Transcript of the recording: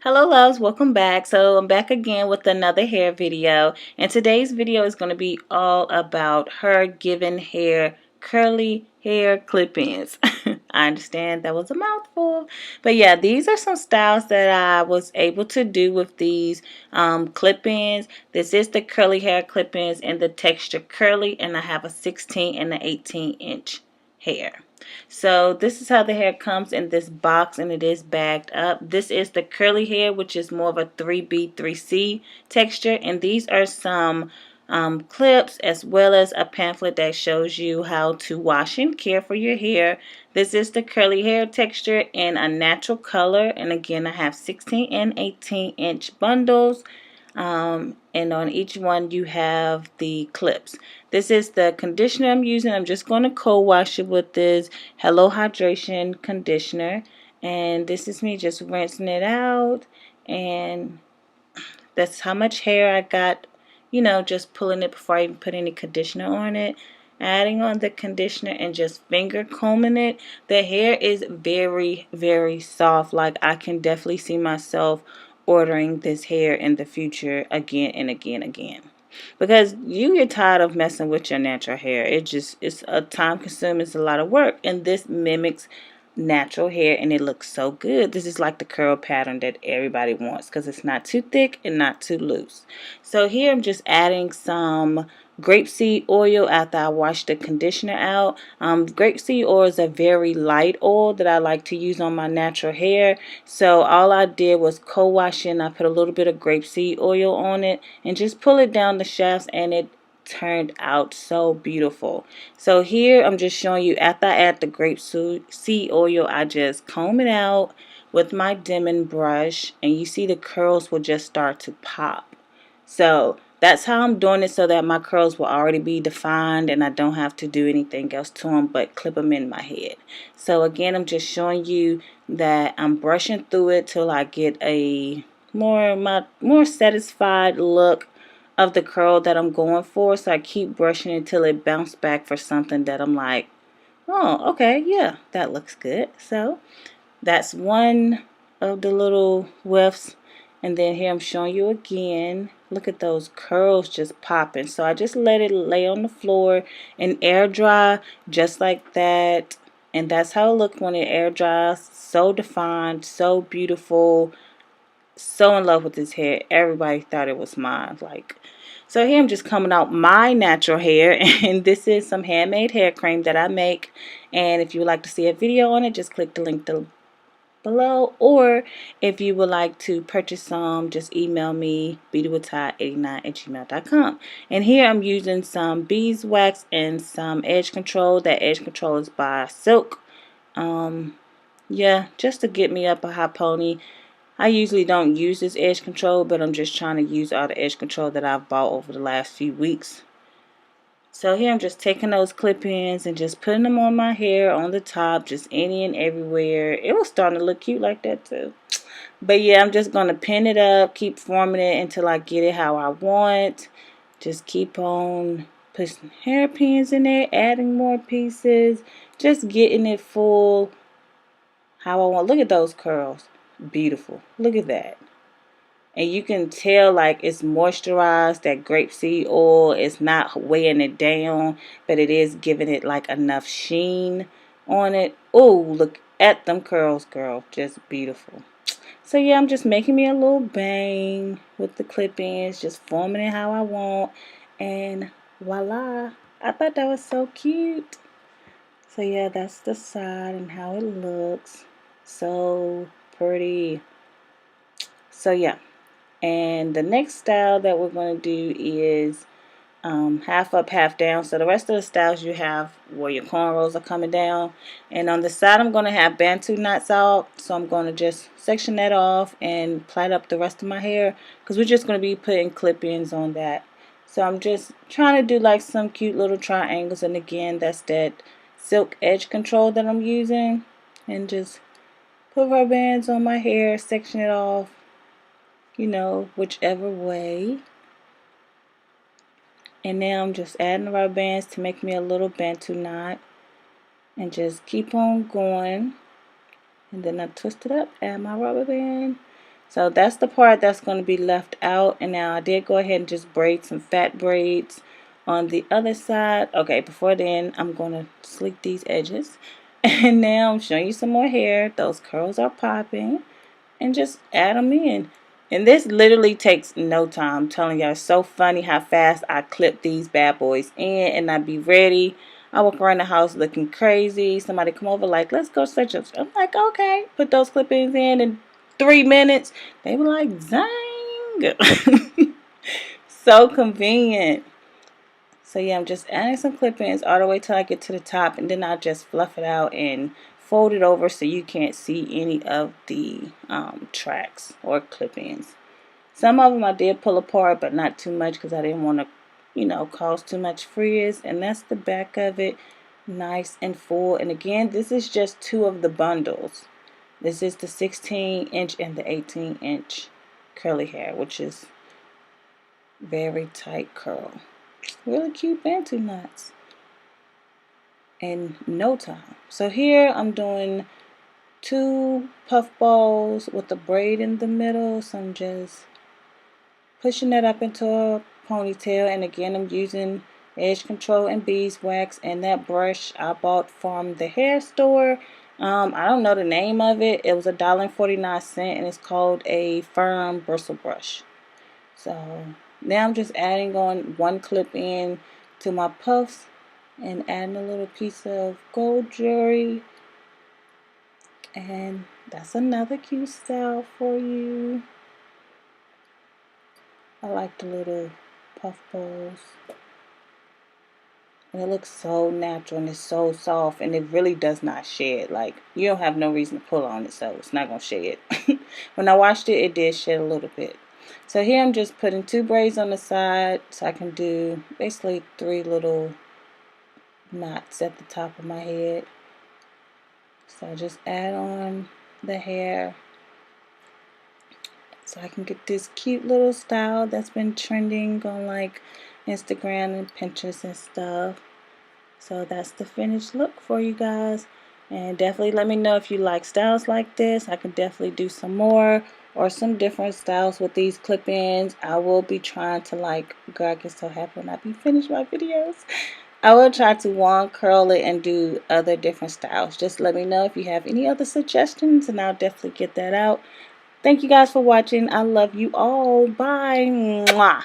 Hello loves, welcome back. So I'm back again with another hair video, and today's video is going to be all about her giving hair curly hair clip-ins. I understand that was a mouthful, but yeah, these are some styles that I was able to do with these clip-ins. This is the curly hair clip-ins in the texture curly, and I have a 16 and an 18-inch hair. So this is how the hair comes in this box, and it is bagged up. This is the curly hair, which is more of a 3B, 3C texture, and these are some clips as well as a pamphlet that shows you how to wash and care for your hair. This is the curly hair texture in a natural color, and again I have 16 and 18-inch bundles. And on each one you have the clips. This is the conditioner I'm using. I'm just going to co-wash it with this Hello Hydration conditioner, and this is me just rinsing it out, and that's how much hair I got, just pulling it before I even put any conditioner on it. Adding on the conditioner and just finger combing it. The hair is very, very soft. Like, I can definitely see myself ordering this hair in the future again and again and again. Because you get tired of messing with your natural hair. It's a time consuming, it's a lot of work. And this mimics natural hair, and it looks so good. This is like the curl pattern that everybody wants because it's not too thick and not too loose. So here I'm just adding some grapeseed oil after I wash the conditioner out. Grapeseed oil is a very light oil that I like to use on my natural hair. So all I did was co-wash it, and I put a little bit of grapeseed oil on it and just pull it down the shafts, and it turned out so beautiful. So here I'm just showing you, after I add the grapeseed oil, I just comb it out with my Demon brush, and you see the curls will just start to pop. So that's how I'm doing it, so that my curls will already be defined and I don't have to do anything else to them but clip them in my head. So again, I'm just showing you that I'm brushing through it till I get a more satisfied look of the curl that I'm going for. So I keep brushing until it bounces back for something that I'm like, oh, okay, yeah, that looks good. So that's one of the little whiffs. And then here I'm showing you again. Look at those curls just popping. So I just let it lay on the floor and air dry just like that. And that's how it looks when it air dries. So defined, so beautiful. So in love with this hair. Everybody thought it was mine. So here I'm just coming out my natural hair, and this is some handmade hair cream that I make. And if you would like to see a video on it, just click the link below, or if you would like to purchase some, just email me beautywithty89@gmail.com. And here I'm using some beeswax and some edge control. That edge control is by Silk. Yeah, just to get me up a high pony. I usually don't use this edge control, but I'm just trying to use all the edge control that I've bought over the last few weeks. So here I'm just taking those clip-ins and just putting them on my hair, on the top, just any and everywhere. It was starting to look cute like that too. But yeah, I'm just going to pin it up, keep forming it until I get it how I want. Just keep on pushing hairpins in there, adding more pieces, just getting it full how I want. Look at those curls. Beautiful. Look at that. And you can tell like it's moisturized. That grapeseed oil is not weighing it down, but it is giving it like enough sheen on it. Oh, look at them curls, girl. Just beautiful. So yeah, I'm just making me a little bang with the clip-ins, just forming it how I want, and voila. I thought that was so cute. So yeah, that's the side and how it looks. So pretty. So yeah. And the next style that we're going to do is half up, half down. So the rest of the styles you have where your cornrows are coming down. And on the side I'm going to have Bantu knots out. So I'm going to just section that off and plait up the rest of my hair, because we're just going to be putting clip-ins on that. So I'm just trying to do like some cute little triangles. And again, that's that silk edge control that I'm using. And just put rubber bands on my hair, section it off, whichever way. And now I'm just adding the rubber bands to make me a little Bantu knot, and just keep on going. And then I twist it up, add my rubber band, So that's the part that's going to be left out. And now I did go ahead and just braid some fat braids on the other side. Okay, before then, I'm going to sleek these edges. And now I'm showing you some more hair. Those curls are popping. And just add them in. And this literally takes no time. I'm telling y'all, it's so funny how fast I clip these bad boys in and I be ready. I walk around the house looking crazy. Somebody come over like, let's go such a... I'm like, okay. Put those clip-ins in 3 minutes. They were like, dang. So convenient. So yeah, I'm just adding some clip-ins all the way till I get to the top, and then I'll just fluff it out and fold it over so you can't see any of the tracks or clip-ins. Some of them I did pull apart, but not too much because I didn't want to, you know, cause too much frizz. And that's the back of it, nice and full. And again, this is just 2 of the bundles. This is the 16-inch and the 18-inch curly hair, which is very tight curl. Really cute bantu knots in no time. So here I'm doing 2 puff balls with a braid in the middle. So I'm just pushing that up into a ponytail. And again, I'm using edge control and beeswax. And that brush I bought from the hair store. I don't know the name of it. It was $1.49 and it's called a firm bristle brush. So now I'm just adding on 1 clip in to my puffs and adding a little piece of gold jewelry. And that's another cute style for you. I like the little puff balls. And it looks so natural and it's so soft and it really does not shed. Like, you don't have no reason to pull on it, so it's not going to shed. When I washed it, it did shed a little bit. So here I'm just putting 2 braids on the side so I can do basically 3 little knots at the top of my head. So I just add on the hair so I can get this cute little style that's been trending on like Instagram and Pinterest and stuff. So that's the finished look for you guys. And definitely let me know if you like styles like this. I can definitely do some more or some different styles with these clip-ins. I will be trying to, like, girl, I get so happy when I be finished my videos. I will try to wand curl it and do other different styles. Just let me know if you have any other suggestions and I'll definitely get that out. Thank you guys for watching. I love you all. Bye. Mwah.